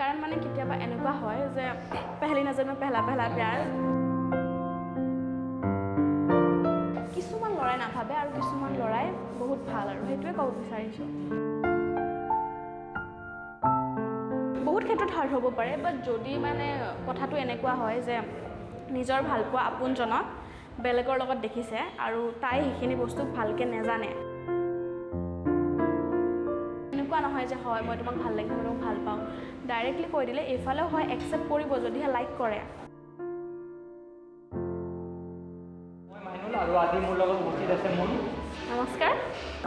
কাৰণ মানে কেতিয়াবা এনেকুৱা হয় যে পেহলি নজৰ में पहला पहला प्यार কিছুমান লৰাই নাভাবে আৰু কিছুমান লৰাই বহুত ভাল আৰু সেইটোৱে ক'ব বিচাৰিছোঁ বহুত ক্ষেত্ৰত হাৰ্ড হ'ব পাৰে বাট যদি মানে কথাটো এনেকুৱা হয় যে নিজৰ ভালপোৱা আপোনজনক বেলেগৰ লগত দেখিছে আৰু তাই সেইখিনি বস্তু ভালকৈ নেজানে এনেকুৱা নহয় যে হয় মই তোমাক ভাল লাগে মই তোমাক ভাল পাওঁ ডাইৰেক্টলি কৈ দিলে এইফালেও হয় একচেপ্ট কৰিব যদিহে লাইক কৰে মই মাইনুল আৰু আজি মোৰ লগত উপস্থিত আছে মুন নমস্কাৰ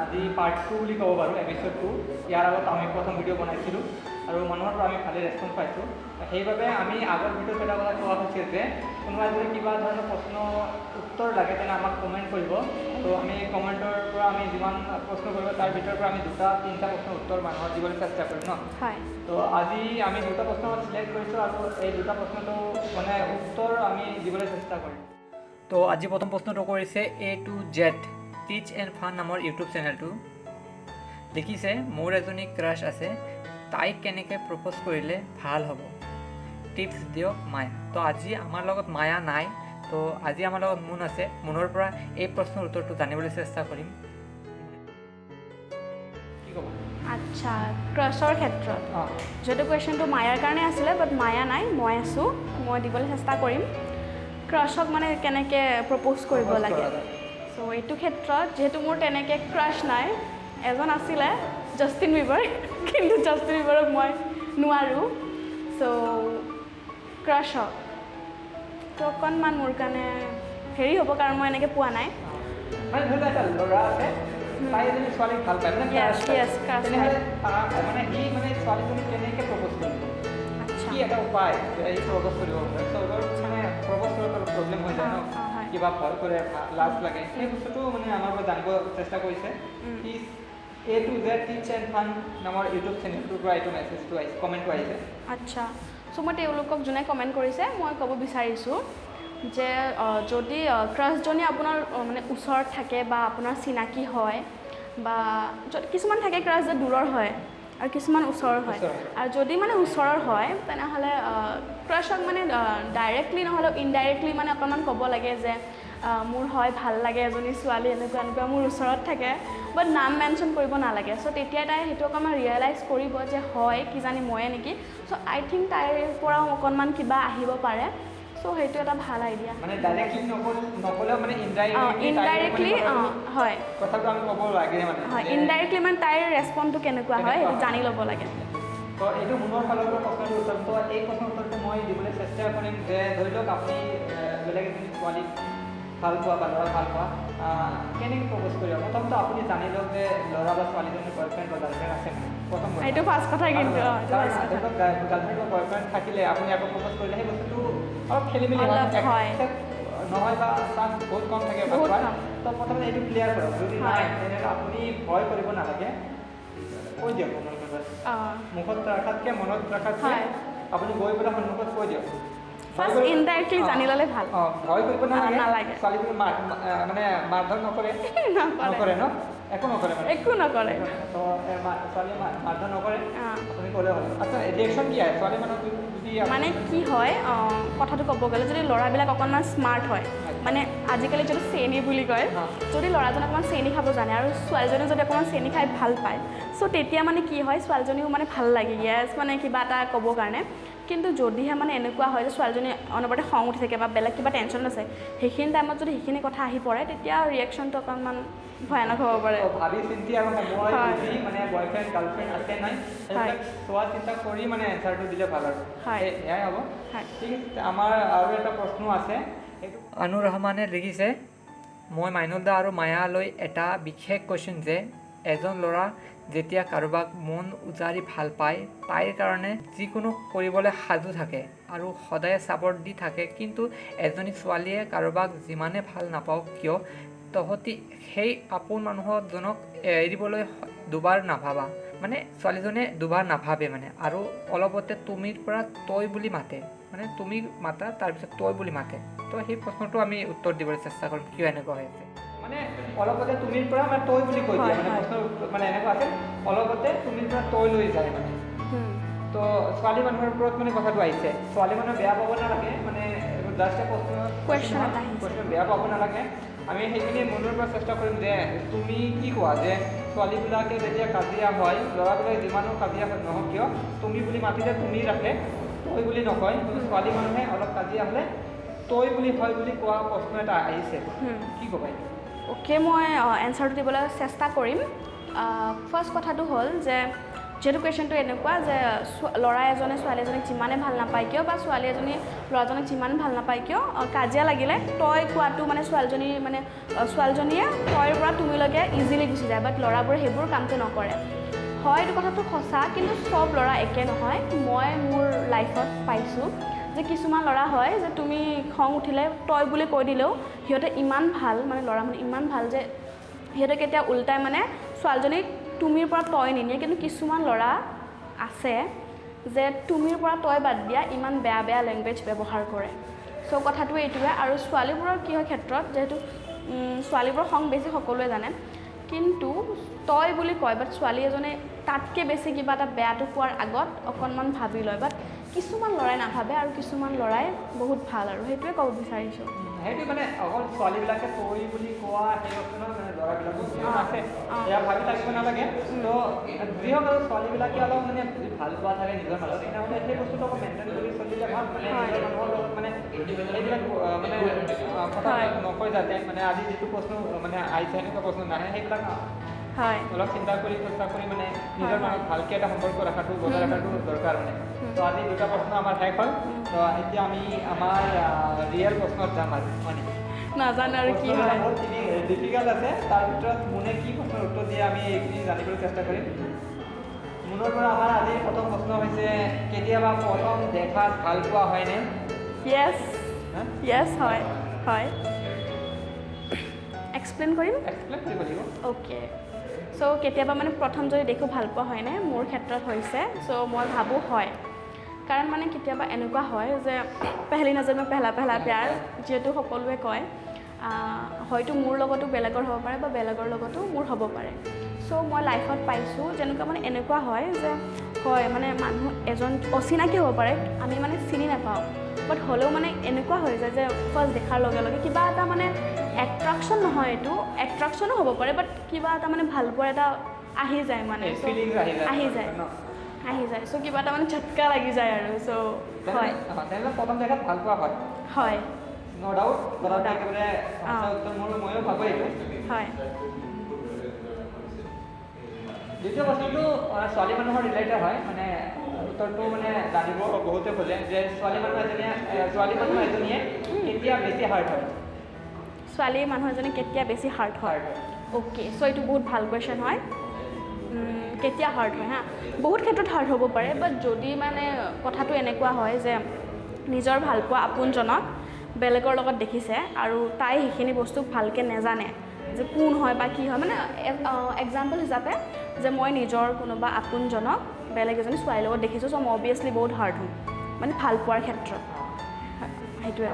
আজি পাৰ্ট 2 বুলি ক'ব পাৰোঁ এপিছড 2 ইয়াৰ আগত আমি প্ৰথম ভিডিঅ' বনাইছিলোঁ আৰু মানুহৰ পৰা আমি ভালে ৰেছপন্স পাইছোঁ সেইবাবে আমি আগৰ ভিডিঅ'ত এটা কথা কোৱা হৈছিল যে কোনোবাই যদি কিবা ধৰণৰ প্ৰশ্ন উত্তৰ লাগে তেনে আমাক কমেণ্ট কৰিব তো আমি কমেণ্টৰ পৰা আমি যিমান প্ৰশ্ন কৰিব তাৰ ভিতৰৰ পৰা আমি 2-3টা প্ৰশ্নৰ উত্তৰ মানুহৰ দিবলৈ চেষ্টা কৰিম ন হয় তো আজি আমি 2টা প্ৰশ্ন চিলেক্ট কৰিছোঁ আৰু এই 2টা প্ৰশ্নটো মানে উত্তৰ আমি দিবলৈ চেষ্টা কৰিম তো আজি প্ৰথম প্ৰশ্নটো কৰিছে A to Z টিচ এণ্ড ফান নামৰ ইউটিউব চেনেলটো লিখিছে মোৰ এজনী ক্ৰাছ আছে তাইক কেনেকৈ প্ৰপ'জ কৰিলে ভাল হ'ব টিপছ দিয়ক মায়া তো আজি আমাৰ লগত মায়া নাই তো আজি আমাৰ লগত মুন আছে মুনৰ পৰা এই প্ৰশ্নৰ উত্তৰটো জানিবলৈ চেষ্টা কৰিম কি ক'ব আচ্ছা ক্ৰাছৰ ক্ষেত্ৰত যিহেতু কুৱেশ্যনটো মায়াৰ কাৰণে আছিলে বাট মায়া নাই মই আছোঁ মই দিবলৈ চেষ্টা কৰিম ক্ৰাছক মানে কেনেকৈ প্ৰপ'জ কৰিব লাগে চ' এইটো ক্ষেত্ৰত যিহেতু মোৰ তেনেকৈ ক্ৰাছ নাই এজন আছিলে জাষ্টিন বিবাৰ কিন্তু জাষ্টিন বিবাৰক মই নোৱাৰোঁ চ' ক্ৰাছক তো অকণমান মোৰ কাৰণে হেৰি হ'ব কাৰণ মই এনেকৈ পোৱা নাই মানে ধৰি লোৱা এটা ল'ৰা আছে তাই এজনী ছোৱালীক ভাল পায় মানে তেনেহ'লে মানে সি মানে ছোৱালীজনীক কেনেকৈ প্ৰপ'জ কৰিব কি এটা উপায় এই প্ৰপ'জ কৰিব পাৰে চ' মানে প্ৰপ'জ কৰাত অলপ প্ৰব্লেম হৈ যায় ন কিবা ভয় কৰে লাজ লাগে সেই বস্তুটো মানে আমাৰ পৰা জানিব চেষ্টা কৰিছে A to Z টিচ এণ্ড ফান নামৰ ইউটিউব চেনেলটোৰ পৰা এইটো মেছেজটো আহিছে কমেণ্টটো আহিছে আচ্ছা চ' মই তেওঁলোকক যোনে কমেণ্ট কৰিছে মই ক'ব বিচাৰিছোঁ যে যদি ক্ৰাছজনী আপোনাৰ মানে ওচৰত থাকে বা আপোনাৰ চিনাকি হয় বা কিছুমান থাকে ক্ৰাছ যে দূৰৰ হয় আৰু কিছুমান ওচৰৰ হয় আৰু যদি মানে ওচৰৰ হয় তেনেহ'লে ক্ৰাছক মানে ডাইৰেক্টলি নহ'লেও ইনডাইৰেক্টলি মানে অকণমান ক'ব লাগে যে মোৰ হয় ভাল লাগে এজনী ছোৱালী এনেকুৱা এনেকুৱা মোৰ ওচৰত থাকে বাট নাম মেনশ্যন কৰিব নালাগে চ' তেতিয়া তাই সেইটো অকণমান ৰিয়েলাইজ কৰিব যে হয় কিজানি ময়ে নেকি চ' আই থিংক তাইৰ পৰাও অকণমান কিবা আহিব পাৰে চ' সেইটো এটা ভাল আইডিয়া মানে ডাইৰেক্টলি নক'লেও মানে ইনডাইৰেক্টলি হয় কথাটো আমি ক'ব লাগে মানে হয় ইনডাইৰেক্টলি মানে তাইৰ ৰেছপন্সটো কেনেকুৱা হয় সেইটো জানি ল'ব লাগে তো এইটো মুনৰ ফালৰ পৰা প্ৰশ্নটো উত্তৰ তো এই প্ৰশ্নৰ উত্তৰটো মই দিবলৈ চেষ্টা কৰিম যে ধৰি লওক আপুনি বেলেগ এজনী ছোৱালীক ভাল পোৱা বা ল'ৰা ভাল পোৱা কেনেকৈ প্ৰপ'জ কৰিব প্ৰথমটো আপুনি জানি লওক যে ল'ৰা বা ছোৱালীজনীৰ বয়ফ্ৰেণ্ড বা গাৰ্লফ্ৰেণ্ড আছে প্ৰথম এইটো ফাৰ্ষ্ট কথা কিন্তু গাৰ্লফ্ৰেণ্ড বা বয়ফ্ৰেণ্ড থাকিলে আপুনি আকৌ প্ৰপ'জ কৰিলে সেই বস্তুটো অলপ খেলি মেলি হয় নহয় বা চান্স বহুত কম থাকে তো প্ৰথমতে এইটো ক্লিয়াৰ কৰক যদি নাই তেনেহ'লে আপুনি ভয় কৰিব নালাগে কৈ দিয়ক মুখত ৰখাতকৈ মনত ৰখাতকৈ আপুনি গৈ পেলাই সন্মুখত কৈ দিয়ক ফাৰ্ষ্ট ইনডাইৰেক্টলি জানি ল'লে ভাল ভয় কৰিব নালাগে ছোৱালীজনী মানে মাৰধৰ নকৰে নকৰে ন একো নকৰে মানে একো নকৰে তো ছোৱালীয়ে মাৰধৰ নকৰে আপুনি ক'লে হ'ল আচ্ছা ৰিয়েকশ্যন কি আহে ছোৱালী মানুহ যদি মানে কি হয় কথাটো ক'ব গ'লে যদি ল'ৰাবিলাক অকণমান স্মাৰ্ট হয় মানে আজিকালি যদি চেনি বুলি কয় যদি ল'ৰাজনে অকণমান চেনি খাব জানে আৰু ছোৱালীজনীয়ে যদি অকণমান চেনি খাই ভাল পায় চ' তেতিয়া মানে কি হয় ছোৱালীজনীও মানে ভাল লাগে ইয়েছ মানে কিবা এটা ক'বৰ কাৰণে কিন্তু যদিহে মানে এনেকুৱা হয় যে ছোৱালীজনী অনবৰতে খং উঠি থাকে বা বেলেগ কিবা টেনশ্যন আছে সেইখিনি টাইমত যদি সেইখিনি কথা আহি পৰে তেতিয়া ৰিয়েকশ্যনটো অকণমান ভয়ানক হ'ব পাৰে ভাবি চিন্তি আৰু সময় বুজি মানে বয়ফ্ৰেণ্ড গাৰ্লফ্ৰেণ্ড আছে নাই সেইবিলাক চোৱা চিন্তা কৰি মানে এনচাৰটো দিলে ভাল আৰু এয়াই হ'ব ঠিক আছে আমাৰ আৰু এটা প্ৰশ্ন আছে আনুৰ ৰহমানে লিখিছে মই মাইনুল দা আৰু মায়ালৈ এটা বিশেষ কুৱেশ্যন যে এজন ল'ৰা যেতিয়া কাৰোবাক মন উজাৰি ভাল পায় তাইৰ কাৰণে যিকোনো কৰিবলৈ সাজু থাকে আৰু সদায় ছাপৰ্ট দি থাকে কিন্তু এজনী ছোৱালীয়ে কাৰোবাক যিমানে ভাল নাপাওক কিয় তহঁতি সেই আপোন মানুহজনক এৰিবলৈ দুবাৰ নাভাবা মানে ছোৱালীজনীয়ে দুবাৰ নাভাবে মানে আৰু অলপতে তুমিৰ পৰা তই বুলি মাতে মানে তুমি মাতা তাৰপিছত তই বুলি মাতে তো সেই প্ৰশ্নটো আমি উত্তৰ দিবলৈ চেষ্টা কৰিম কিয় এনেকুৱা হৈ আছে মানে অলপতে তুমিৰ পৰা মানে তই বুলি কৈ দিয়ে মানে প্ৰশ্ন মানে এনেকুৱা আছে অলপতে তুমিৰ পৰা তই লৈ যায় মানে তো ছোৱালী মানুহৰ ওপৰত মানে কথাটো আহিছে ছোৱালী মানুহে বেয়া পাব নালাগে মানে জাষ্ট কুৱেশ্যন এটা আহিছে কুৱেশ্যন বেয়া পাব নালাগে আমি সেইখিনি মনৰ পৰা চেষ্টা কৰিম যে তুমি কি কোৱা যে ছোৱালীবিলাকে যেতিয়া কাজিয়া হয় ল'ৰাবিলাকে যিমানো কাজিয়া নহওক কিয় তুমি বুলি মাতিলে তুমি ৰাখে তই বুলি নকয় কিন্তু ছোৱালী মানুহে অলপ কাজিয়া হ'লে তই বুলি হয় বুলি কোৱা প্ৰশ্ন এটা আহিছে কি ক'বা অ'কে মই এনচাৰটো দিবলৈ চেষ্টা কৰিম ফাৰ্ষ্ট কথাটো হ'ল যে যিহেতু কুৱেশ্যনটো এনেকুৱা যে ল'ৰা এজনে ছোৱালী এজনীক যিমানে ভাল নাপায় কিয় বা ছোৱালী এজনী ল'ৰাজনক যিমান ভাল নাপায় কিয় কাজিয়া লাগিলে তই কোৱাটো মানে ছোৱালীজনীয়ে তইৰ পৰা তুমিলৈকে ইজিলি গুচি যায় বাট ল'ৰাবোৰে সেইবোৰ কামটো নকৰে হয় এইটো কথাটো সঁচা কিন্তু চব ল'ৰা একে নহয় মই মোৰ লাইফত পাইছোঁ যে কিছুমান ল'ৰা হয় যে তুমি খং উঠিলে তই বুলি কৈ দিলেও সিহঁতে ইমান ভাল মানে ল'ৰা মানে ইমান ভাল যে সিহঁতে কেতিয়া উল্টাই মানে ছোৱালীজনীক তুমিৰ পৰা তই নিনিয়ে কিন্তু কিছুমান ল'ৰা আছে যে তুমিৰ পৰা তই বাদ দিয়া ইমান বেয়া বেয়া লেংগুৱেজ ব্যৱহাৰ কৰে চ' কথাটো এইটোৱে আৰু ছোৱালীবোৰৰ কি হয় ক্ষেত্ৰত যিহেতু ছোৱালীবোৰৰ খং বেছি সকলোৱে জানে কিন্তু তই বুলি কয় বাট ছোৱালী এজনে তাতকৈ বেছি কিবা এটা বেয়াটো কোৱাৰ আগত অকণমান ভাবি লয় বাট কিছুমান ল'ৰাই নাভাবে আৰু কিছুমান ল'ৰাই বহুত ভাল আৰু সেইটোৱে ক'ব বিচাৰিছোঁ সেইটো মানে অকল ছোৱালীবিলাকে তই বুলি কোৱা সেই বস্তু নহয় মানে ল'ৰাবিলাকো আছে এয়া ভাবি থাকিব নালাগে তো যি হওক আৰু ছোৱালীবিলাকে অলপ মানে যদি ভাল পোৱা থাকে নিজৰ মাজত তেনেহ'লে সেই বস্তুটো অলপ মেইনটেইন কৰি চলিলে ভাল মানে নিজৰ মানুহৰ লগত মানে এইবিলাক মানে কথা নকয় যাতে মানে আজি যিটো প্ৰশ্ন মানে আহিছে সেনেকুৱা প্ৰশ্ন নাহে সেইবিলাক হয় অলপ চিন্তা কৰি চেষ্টা কৰি মানে নিজৰ মাজত ভালকৈ এটা সম্পৰ্ক ৰখাটো বজাই ৰখাটো দৰকাৰ মানে তো আজি দুটা প্ৰশ্ন আমাৰ শেষ হ'ল তো এতিয়া আমি আমাৰ ৰিয়েল প্ৰশ্নত যাম আৰু মানে নাজানো আৰু কি হয় বহুত ডিফিকাল্ট আছে তাৰ ভিতৰত মোনে কি প্ৰশ্নৰ উত্তৰ দিয়ে আমি এইখিনি জানিবলৈ চেষ্টা কৰিম মোনৰ পৰা আমাৰ আজিৰ প্ৰথম প্ৰশ্ন হৈছে কেতিয়াবা প্ৰথম দেখাত ভাল পোৱা হয়নে য়েছ হয় এক্সপ্লেইন কৰিম এক্সপ্লেইন কৰিব লাগিব অ'কে চ' কেতিয়াবা মানে প্ৰথম যদি দেখোঁ ভাল পোৱা হয়নে মোৰ ক্ষেত্ৰত হৈছে চ' মই ভাবোঁ হয় কাৰণ মানে কেতিয়াবা এনেকুৱা হয় যে পেহলি নজৰ মে পেহলা প্যাৰ যিহেতু সকলোৱে কয় হয়তো মোৰ লগতো বেলেগৰ হ'ব পাৰে বা বেলেগৰ লগতো মোৰ হ'ব পাৰে চ' মই লাইফত পাইছোঁ যেনেকুৱা মানে এনেকুৱা হয় যে হয় মানে মানুহ এজন অচিনাকি হ'ব পাৰে আমি মানে চিনি নাপাওঁ বাট হ'লেও মানে এনেকুৱা হৈ যায় যে ফাৰ্ষ্ট দেখাৰ লগে লগে কিবা এটা মানে এট্ৰাকশ্যন নহয় এইটো এট্ৰাকশ্যনো হ'ব পাৰে বাট কিবা এটা মানে ভাল পোৱাৰ এটা আহি যায় মানে আহি যায় চ' কিবা এটা মানে ঝটকা লাগি যায় আৰু চ' হয় প্ৰথম দেখাত ভাল পোৱা হয় ন' ডাউট একেবাৰে ময়ো ভাবোঁ এইটো হয় দ্বিতীয় বস্তুটো ছোৱালী মানুহৰ ৰিলেটেড হয় মানে উত্তৰটো মানে জানিব বহুতে খোজে যে ছোৱালী মানুহ এজনীয়ে কেতিয়া বেছি হাৰ্ট হয় ছোৱালী মানুহ এজনী কেতিয়া বেছি হাৰ্ট হয় অ'কে চ' এইটো বহুত ভাল কুৱেশ্যন হয় কেতিয়া হাৰ্ট হয় হা বহুত ক্ষেত্ৰত হাৰ্ট হ'ব পাৰে বাট যদি মানে কথাটো এনেকুৱা হয় যে নিজৰ ভালপোৱা আপোনজনক বেলেগৰ লগত দেখিছে আৰু তাই সেইখিনি বস্তু ভালকৈ নেজানে যে কোন হয় বা কি হয় মানে এক্সাম্পল হিচাপে যে মই নিজৰ কোনোবা আপোনজনক বেলেগ এজনী ছোৱালীৰ লগত দেখিছোঁ চ' মই অভিয়াছলি বহুত হাৰ্ট হ'ম মানে ভাল পোৱাৰ ক্ষেত্ৰত সেইটোৱে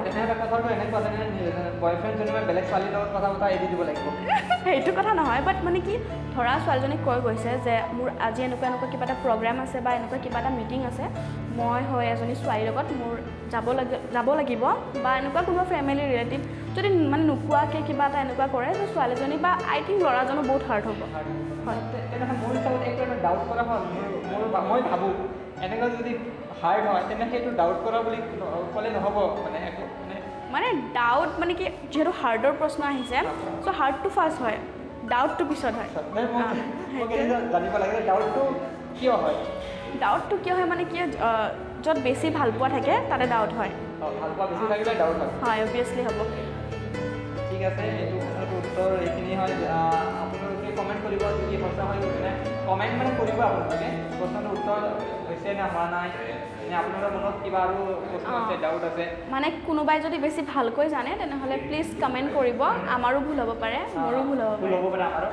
সেইটো কথা নহয় বাট মানে কি ধৰা ছোৱালীজনীক কৈ গৈছে যে মোৰ আজি এনেকুৱা কিবা এটা প্ৰগ্ৰেম আছে বা এনেকুৱা কিবা এটা মিটিং আছে মই হয় এজনী ছোৱালীৰ লগত মোৰ যাব লাগিব বা এনেকুৱা কোনোবা ফেমিলি ৰিলেটিভ যদি মানে নোকোৱাকৈ কিবা এটা এনেকুৱা কৰে যে ছোৱালীজনী বা আই থিংক ল'ৰাজনো বহুত হাৰ্ট হ'ব হয় তেনেহ'লে মোৰ হিচাপত এইটো এটা ডাউট কৰা হ'ল মই ভাবোঁ এনেকুৱা যদি হাৰ্ড হয় তেনে সেইটো ডাউট কৰা বুলি ক'লে নহ'ব মানে ডাউট মানে কি যিহেতু হাৰ্টৰ প্ৰশ্ন আহিছে চ' হাৰ্টটো ফাৰ্ষ্ট হয় ডাউটটো পিছত হয় জানিব লাগে ডাউটটো কিয় হয় ডাউটটো কিয় হয় মানে কি য'ত বেছি ভাল পোৱা থাকে তাতে ডাউট হয় ভাল পোৱা বেছি থাকিলে ডাউট হয় অভিয়াছলি হ'ব ঠিক আছে এইটো প্ৰশ্নটোৰ উত্তৰ এইখিনি হয় আপোনালোকে কমেণ্ট কৰিব যদি সঁচা হয় মানে কমেণ্ট মানে কৰিব আপোনালোকে প্ৰশ্নটোৰ উত্তৰ হৈছে নে হোৱা নাই নে আপোনালোকৰ মনত কিবা আৰু প্ৰশ্ন আছে ডাউট আছে মানে কোনোবাই যদি বেছি ভালকৈ জানে তেনেহ'লে প্লিজ কমেণ্ট কৰিব আমাৰো ভুল হ'ব পাৰে মোৰো ভুল হ'ব পাৰে আমাৰো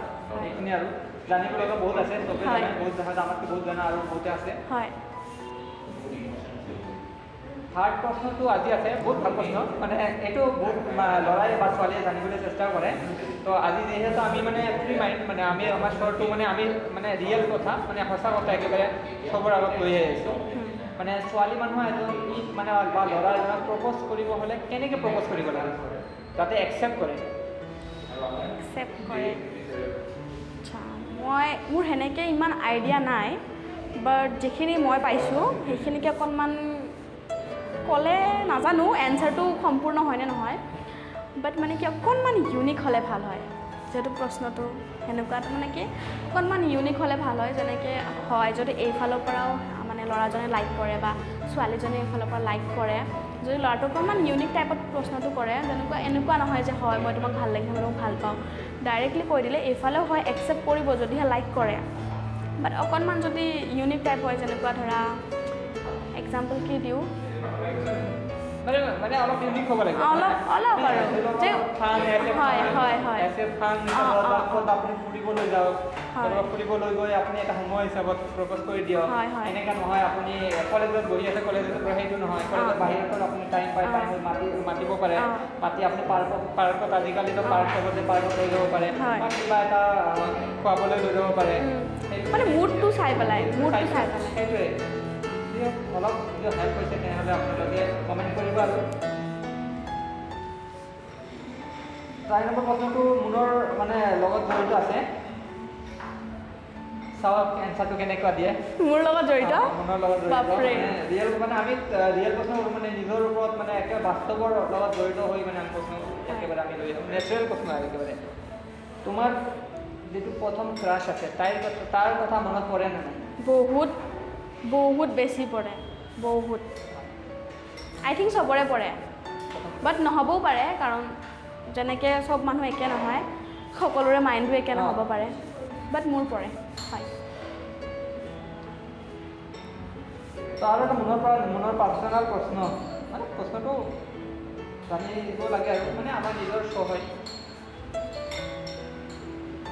এইখিনি আৰু জানিব লগা বহুত আছে চবে জানে বহুত জানে আমাতকৈ বহুত জানে আৰু বহুতে আছে হয় থাৰ্ড প্ৰশ্নটো আজি আছে বহুত ভাল প্ৰশ্ন মানে এইটো বহুত ল'ৰাই বা ছোৱালীয়ে জানিবলৈ চেষ্টা কৰে তো আজি যিহেতু আমি মানে ফ্ৰী মাইণ্ড মানে আমি আমাৰ শ্ব'টো মানে আমি মানে ৰিয়েল কথা মানে সঁচা কথা একেবাৰে চবৰ আগত লৈ আহিছোঁ মানে ছোৱালী মানুহ এজনী মানে বা ল'ৰা এজনক প্ৰপ'জ কৰিব হ'লে কেনেকৈ প্ৰপ'জ কৰিব লাগে যাতে একচেপ্ট কৰে? একচেপ্ট কৰে, আচ্ছা মোৰ সেনেকৈ ইমান আইডিয়া নাই, বাট যিখিনি মই পাইছোঁ সেইখিনিকে অকণমান ক'লে নাজানো এনচাৰটো সম্পূৰ্ণ হয়নে নহয়, বাট মানে কি অকণমান ইউনিক হ'লে ভাল হয়। যিহেতু প্ৰশ্নটো সেনেকুৱাটো মানে কি অকণমান ইউনিক হ'লে ভাল হয়, যেনেকৈ হয় যদি এইফালৰ পৰাও মানে ল'ৰাজনে লাইক কৰে বা ছোৱালীজনে এইফালৰ পৰা লাইক কৰে, যদি ল'ৰাটো অকণমান ইউনিক টাইপত প্ৰশ্নটো কৰে, যেনেকুৱা এনেকুৱা নহয় যে হয় মই তোমাক ভাল লাগিছে মই তোমাক ভাল পাওঁ, ডাইৰেক্টলি কৈ দিলে এইফালেও হয় একচেপ্ট কৰিব যদিহে লাইক কৰে, বাট অকণমান যদি ইউনিক টাইপ হয় যেনেকুৱা ধৰা এক্সাম্পল কি দিওঁ, মানে অলপ ইউনিক হ'ব লাগে, অলপ আৰু যে আপুনি ফুৰিবলৈ যাওক, ফুৰিবলৈ গৈ আপুনি এটা সময় হিচাপত প্ৰপ'জ কৰি দিয়ক, এনেকুৱা নহয় আপুনি কলেজত বহি আছে কলেজত সেইটো নহয়, কলেজত বাহিৰত আপুনি টাইম পাই টাইমত মাতিব পাৰে, মাতি আপুনি পাৰ্কত আজিকালিতো পাৰ্ক চবতে পাৰ্কত লৈ যাব পাৰে বা কিবা এটা খুৱাবলৈ লৈ যাব পাৰে, মানে মুডটো চাই পেলাই সেইটোৱে অলপ যদি হেল্প হৈছে তেনেহ'লে আপোনালোকে কমেণ্ট কৰিব। আৰু 4 নম্বৰ প্ৰশ্নটো মুনৰ মানে লগত জড়িত আছে, চাওক এনচাৰটো কেনেকুৱা দিয়ে। মোৰ লগত জড়িত, মুনৰ লগত জড়িত ৰিয়েল মানে আমি ৰিয়েল প্ৰশ্ন মানে নিজৰ ওপৰত মানে একেবাৰে বাস্তৱৰ লগত জড়িত হৈ মানে আমি প্ৰশ্ন একেবাৰে আমি লৈ যাওঁ, নেচাৰেল প্ৰশ্ন একেবাৰে। তোমাৰ যিটো প্ৰথম ক্ৰাছ আছে তাৰ কথা মনত পৰে নে নাই? বহুত বেছি পৰে, বহুত আই থিংক চবৰে পৰে, বাট নহ'বও পাৰে কাৰণ যেনেকৈ চব মানুহ একে নহয়, সকলোৰে মাইণ্ডটো একে নহ'ব পাৰে, বাট মোৰ পৰে হয়। তো আৰু এটা মনৰ পাৰ্চনেল প্ৰশ্ন, মানে প্ৰশ্নটো জানিব লাগে আৰু মানে আমাৰ নিজৰ শ্ব' হয়।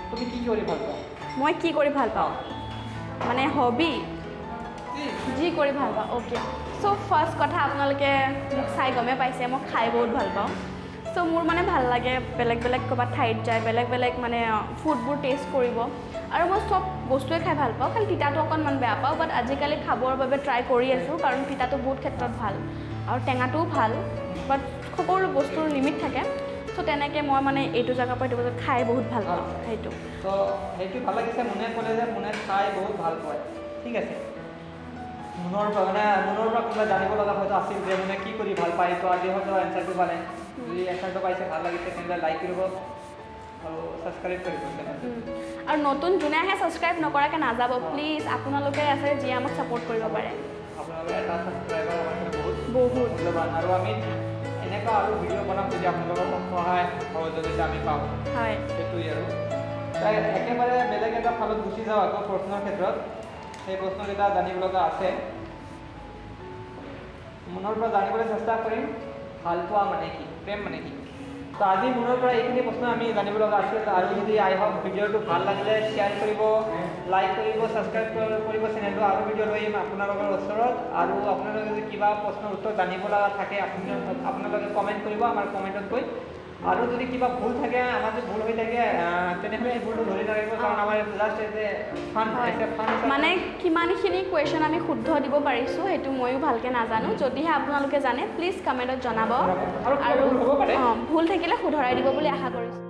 তুমি কি কৰি ভাল পোৱা? মই কি কৰি ভাল পাওঁ মানে হবি যি কৰি ভাল পাওঁ, অ'কে। চ' ফাৰ্ষ্ট কথা আপোনালোকে মোক চাই গমেই পাইছে মই খাই বহুত ভাল পাওঁ, চ' মোৰ মানে ভাল লাগে বেলেগ ক'ৰবাত ঠাইত যায় বেলেগ মানে ফুডবোৰ টেষ্ট কৰিব, আৰু মই চব বস্তুৱে খাই ভাল পাওঁ, খালি তিতাটো অকণমান বেয়া পাওঁ, বাট আজিকালি খাবৰ বাবে ট্ৰাই কৰি আছোঁ কাৰণ তিতাটো বহুত ক্ষেত্ৰত ভাল আৰু টেঙাটোও ভাল, বাট সকলো বস্তুৰ লিমিট থাকে। চ' তেনেকৈ মই মানে এইটো জেগাৰ পৰা এইটো বজাত খাই বহুত ভাল পাওঁ সেইটো। তো সেইটো ভাল লাগিছে, মুনে ক'লে যে মুনে খাই বহুত ভাল পায়, ঠিক আছে। মুনৰ পৰা কোনোবা জানিব লগা হয়তো আছিল যে মুনে কি কৰি ভাল পায়, তো আজি হয়তো এনচাৰটো পালে, যদি এনচাৰটো পাইছে ভাল লাগিছে তেন্তে লাইক কৰিব আৰু ছাবস্ক্ৰাইব কৰিব। আৰু নতুন যোনে আহে ছাবস্ক্ৰাইব নকৰাকৈ নাযাব প্লিজ, আপোনালোকে আছে যিয়ে আমাক ছাপোৰ্ট কৰিব পাৰে। আপোনালোকে এটা ছাবস্ক্ৰাইবাৰ আমাৰ বহুত মূল্যৱান, আৰু আমি এনেকুৱা আৰু ভিডিঅ' বনাম যদি আপোনালোকৰ সহায় সহযোগিতা আমি পাওঁ, হয় সেইটোৱেই আৰু। তাই একেবাৰে বেলেগ এটা ফালত গুচি যাওঁ আকৌ প্ৰশ্নৰ ক্ষেত্ৰত, সেই প্ৰশ্নকেইটা জানিব লগা আছে, মনৰ পৰা জানিবলৈ চেষ্টা কৰিম ভাল পোৱা মানে কি, প্ৰেম মানে কি। তো আজি মনৰ পৰা এইখিনি প্ৰশ্ন আমি জানিব লগা আছিল, আৰু যদি আই হওক ভিডিঅ'টো ভাল লাগিলে শ্বেয়াৰ কৰিব, লাইক কৰিব, ছাবস্ক্ৰাইব কৰিব চেনেলটো, আৰু ভিডিঅ' লৈ আহিম আপোনালোকৰ ওচৰত। আৰু আপোনালোকে যদি কিবা প্ৰশ্নৰ উত্তৰ জানিব লগা থাকে আপোনালোকে কমেণ্ট কৰিব আমাৰ কমেণ্টত গৈ, আৰু যদি কিবা ভুল থাকে আমাৰ যদি ভুল হৈ থাকে তেনেহ'লে এই ভুলটো ধৰি নাথাকিব, কাৰণ আমাৰ জাষ্ট ফান মানে কিমানখিনি কুৱেশ্যন আমি শুদ্ধ দিব পাৰিছোঁ সেইটো ময়ো ভালকৈ নাজানো, যদিহে আপোনালোকে জানে প্লিজ কমেণ্টত জনাব, আৰু ভুল থাকিলে শুধৰাই দিব বুলি আশা কৰিছোঁ।